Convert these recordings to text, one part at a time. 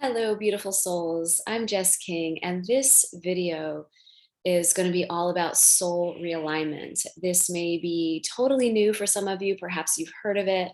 Hello, beautiful souls. I'm Jess King, and this video is going to be all about soul realignment. This may be totally new for some of you. Perhaps you've heard of it.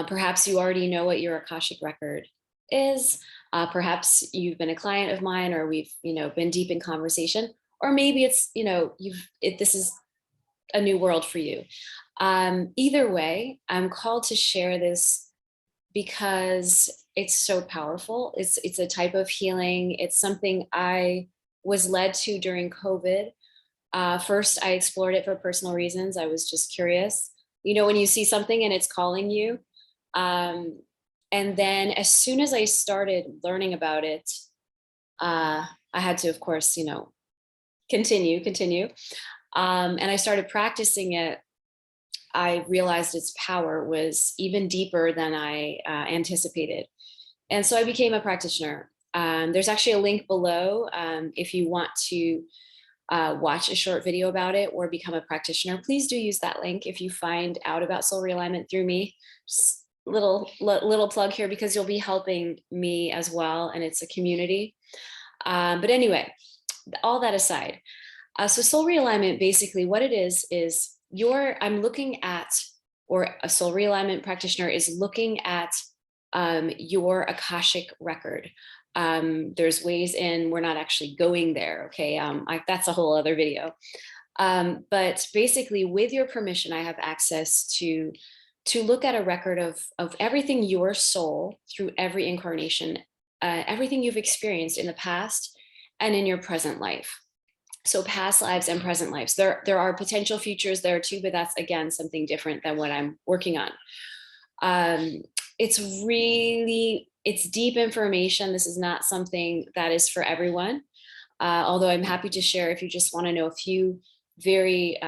Perhaps you already know what your Akashic Record is. Perhaps you've been a client of mine, or we've been deep in conversation. Or maybe it's this is a new world for you. Either way, I'm called to share this because it's so powerful. It's a type of healing. It's something I was led to during COVID. First, I explored it for personal reasons. I was just curious. You know, when you see something and it's calling you. Um, and then as soon as I started learning about it, I had to, of course, continue. And I started practicing it. I realized its power was even deeper than I anticipated. And so I became a practitioner. There's actually a link below if you want to watch a short video about it or become a practitioner. Please do use that link if you find out about soul realignment through me. Just little plug here because you'll be helping me as well, and it's a community. But anyway, all that aside, so soul realignment, basically what it is I'm looking at, or a soul realignment practitioner is looking at your Akashic record. There's ways in, we're not actually going there. Okay. That's a whole other video. But basically with your permission, I have access to look at a record of everything your soul through every incarnation, everything you've experienced in the past and in your present life. So past lives and present lives. There are potential futures there too, but that's again something different than what I'm working on. It's deep information. This is not something that is for everyone. Although I'm happy to share if you just want to know a few very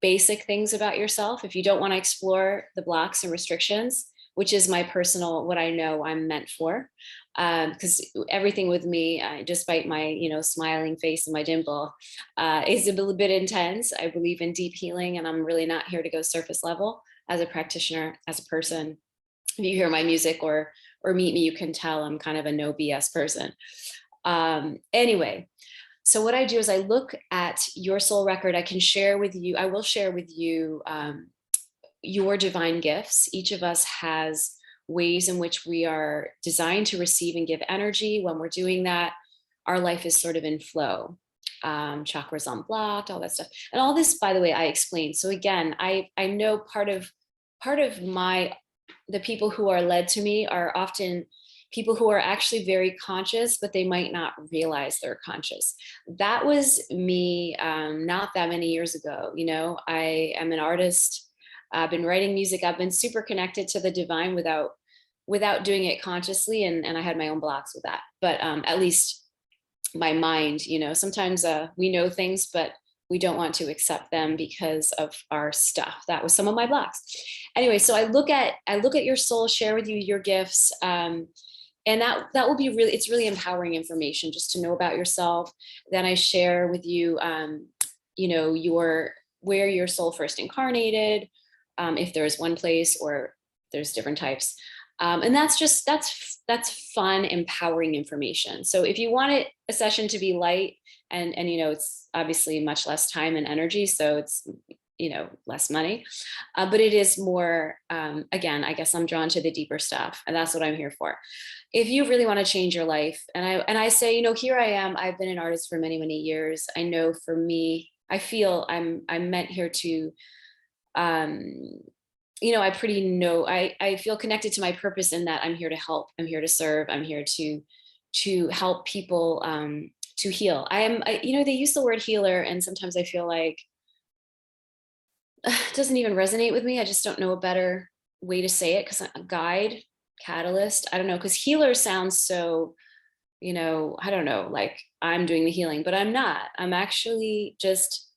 basic things about yourself. If you don't want to explore the blocks and restrictions, which is my personal, what I know I'm meant for. Because everything with me, despite my, smiling face and my dimple, is a little bit intense. I believe in deep healing, and I'm really not here to go surface level as a practitioner, as a person. If you hear my music or meet me, you can tell I'm kind of a no BS person. Anyway, so what I do is I look at your soul record. I will share with you your divine gifts. Each of us has ways in which we are designed to receive and give energy. When we're doing that, our life is sort of in flow. Chakras unblocked, all that stuff. And all this, by the way, I explained. So again, I know part of the people who are led to me are often people who are actually very conscious, but they might not realize they're conscious. That was me not that many years ago. I am an artist. I've been writing music. I've been super connected to the divine without doing it consciously. And I had my own blocks with that. But at least my mind, sometimes we know things, but we don't want to accept them because of our stuff. That was some of my blocks. Anyway, so I look at your soul, share with you your gifts. And that will be it's really empowering information just to know about yourself. Then I share with you, where your soul first incarnated, if there's one place or there's different types. And that's fun, empowering information. So if you want a session to be light and it's obviously much less time and energy, so it's, less money, but it is more, again, I guess I'm drawn to the deeper stuff, and that's what I'm here for. If you really want to change your life, and I say, here I am, I've been an artist for many, many years. I know for me, I feel I'm meant here to, I feel connected to my purpose in that I'm here to help, I'm here to serve, I'm here to help people to heal. They use the word healer, and sometimes I feel like it doesn't even resonate with me. I just don't know a better way to say it, because a guide, catalyst, I don't know, because healer sounds so, I don't know, like I'm doing the healing, but I'm not. I'm actually just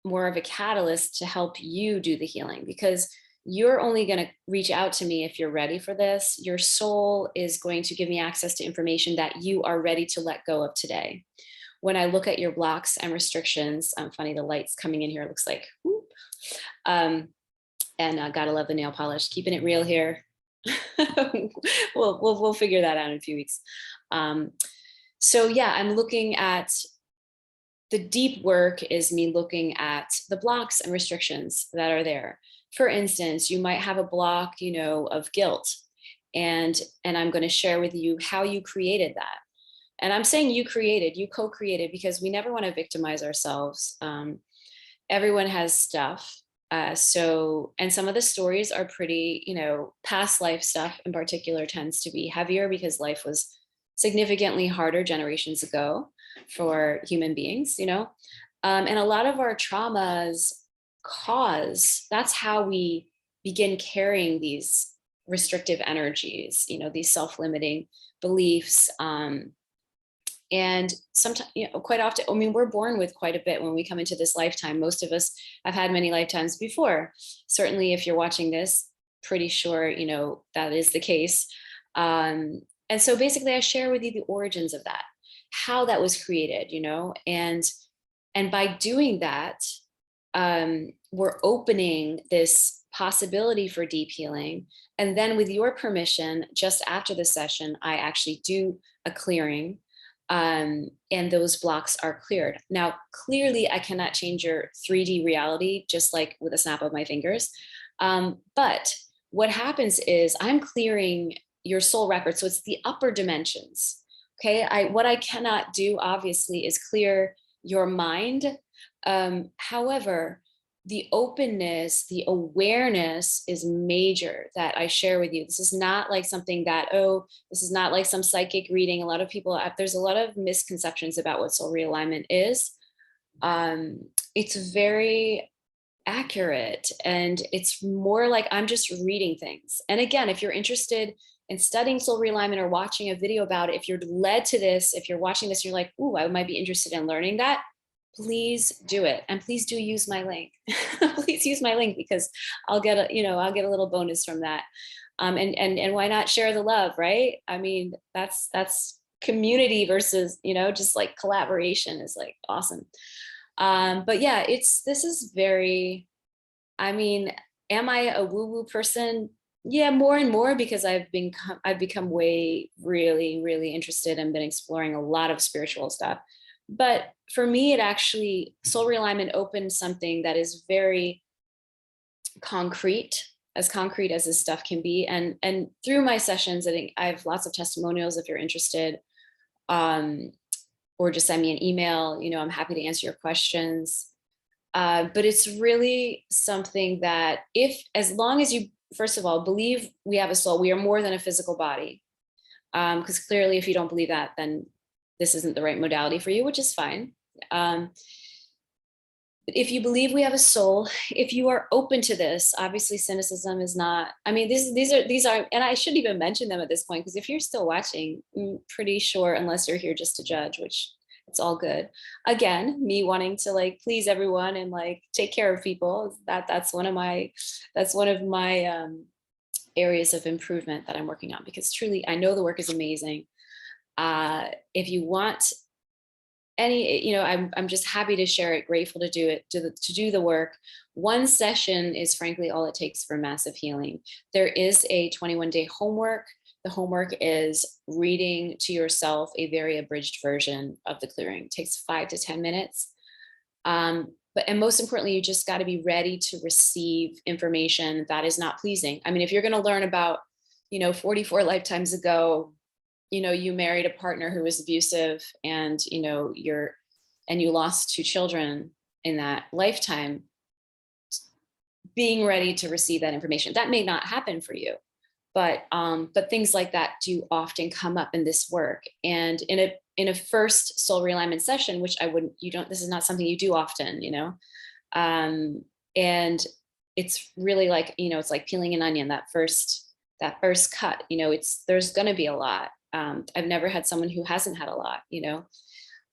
more of a catalyst to help you do the healing, because you're only going to reach out to me if you're ready for this. Your soul is going to give me access to information that you are ready to let go of today. When I look at your blocks and restrictions, funny, the light's coming in here, it looks like, and gotta love the nail polish, keeping it real here. We'll figure that out in a few weeks. Um, so yeah, I'm looking at the deep work is me looking at the blocks and restrictions that are there. For instance, you might have a block, of guilt, and I'm going to share with you how you created that. And I'm saying you co-created, because we never want to victimize ourselves. Everyone has stuff. And some of the stories are pretty, past life stuff in particular tends to be heavier because life was significantly harder generations ago for human beings, and a lot of our traumas that's how we begin carrying these restrictive energies, these self-limiting beliefs. And sometimes, quite often, I mean, we're born with quite a bit when we come into this lifetime. Most of us have had many lifetimes before. Certainly, if you're watching this, pretty sure, that is the case. And so basically, I share with you the origins of that, how that was created, and by doing that, we're opening this possibility for deep healing. And then with your permission, just after the session, I actually do a clearing, and those blocks are cleared. Now, clearly, I cannot change your 3D reality just like with a snap of my fingers. But what happens is I'm clearing your soul record. So it's the upper dimensions. Okay. What I cannot do, obviously, is clear your mind. However, the openness, the awareness is major that I share with you. This is not like something that, this is not like some psychic reading. A lot of people, there's a lot of misconceptions about what soul realignment is. It's very accurate, and it's more like I'm just reading things. And again, if you're interested in studying soul realignment or watching a video about it, if you're led to this, if you're watching this, you're like, ooh, I might be interested in learning that, please do it. And please do use my link. Please use my link, because I'll get I'll get a little bonus from that. And why not share the love, right? I mean, that's community versus, just like collaboration is like awesome. But yeah, this is very, I mean, am I a woo-woo person? Yeah, more and more, because I've become way really, really interested and been exploring a lot of spiritual stuff. But for me, it actually, soul realignment opened something that is very concrete as this stuff can be. And through my sessions, I think I have lots of testimonials if you're interested. Or just send me an email. I'm happy to answer your questions. But it's really something that, as long as you, first of all, believe we have a soul, we are more than a physical body. Because clearly, if you don't believe that, then this isn't the right modality for you, which is fine. But if you believe we have a soul, if you are open to this, obviously cynicism is not, I mean, these are, and I shouldn't even mention them at this point, because if you're still watching, I'm pretty sure, unless you're here just to judge, which it's all good. Again, me wanting to like please everyone and like take care of people, that's one of my areas of improvement that I'm working on, because truly, I know the work is amazing. If you want any, I'm just happy to share it, grateful to do it, to do the work. One session is frankly all it takes for massive healing. There is a 21-day homework. The homework is reading to yourself a very abridged version of the clearing. It takes 5 to 10 minutes. And most importantly, you just got to be ready to receive information that is not pleasing. I mean, if you're going to learn about, 44 lifetimes ago, you married a partner who was abusive, and, you lost 2 children in that lifetime, being ready to receive that information. That may not happen for you, but things like that do often come up in this work. And in a first soul realignment session, which this is not something you do often, and it's really like, it's like peeling an onion, that first cut, there's going to be a lot. I've never had someone who hasn't had a lot,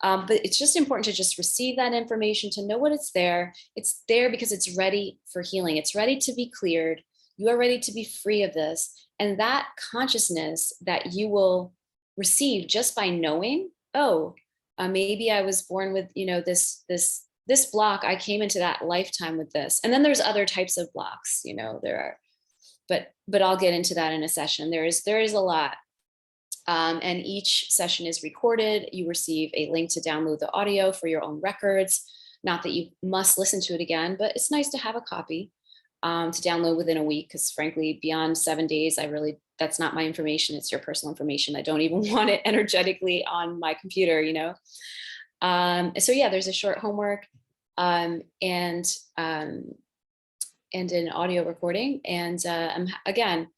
but it's just important to just receive that information, to know what it's there. It's there because it's ready for healing. It's ready to be cleared. You are ready to be free of this. And that consciousness that you will receive just by knowing, maybe I was born with, this block. I came into that lifetime with this. And then there's other types of blocks, there are but I'll get into that in a session. There is a lot. And each session is recorded. You receive a link to download the audio for your own records. Not that you must listen to it again, but it's nice to have a copy to download within a week. Because frankly, beyond 7 days, that's not my information. It's your personal information. I don't even want it energetically on my computer, you know? So yeah, there's a short homework and an audio recording. And I'm, again,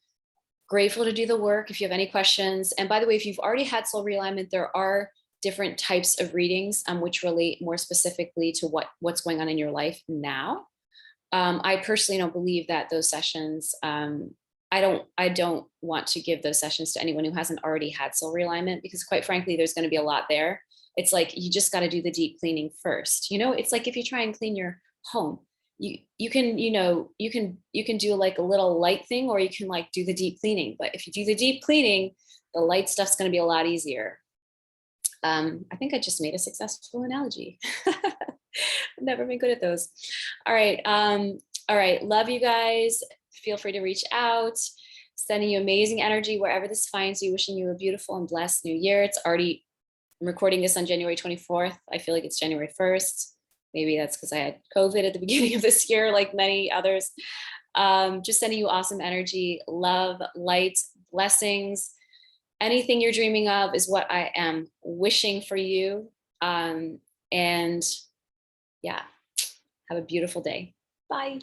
grateful to do the work. If you have any questions, and by the way, if you've already had soul realignment, there are different types of readings which relate more specifically to what's going on in your life now. I personally don't believe that those sessions, I don't want to give those sessions to anyone who hasn't already had soul realignment, because quite frankly, there's going to be a lot there. It's like, you just got to do the deep cleaning first. You know, it's like if you try and clean your home, you can, you know, you can do like a little light thing, or you can like do the deep cleaning. But if you do the deep cleaning, the light stuff's going to be a lot easier. I think I just made a successful analogy. I've never been good at those. All right. All right. Love you guys. Feel free to reach out. Sending you amazing energy wherever this finds you. Wishing you a beautiful and blessed new year. I'm recording this on January 24th. I feel like it's January 1st. Maybe that's because I had COVID at the beginning of this year, like many others. Just sending you awesome energy, love, light, blessings. Anything you're dreaming of is what I am wishing for you. And yeah, have a beautiful day. Bye.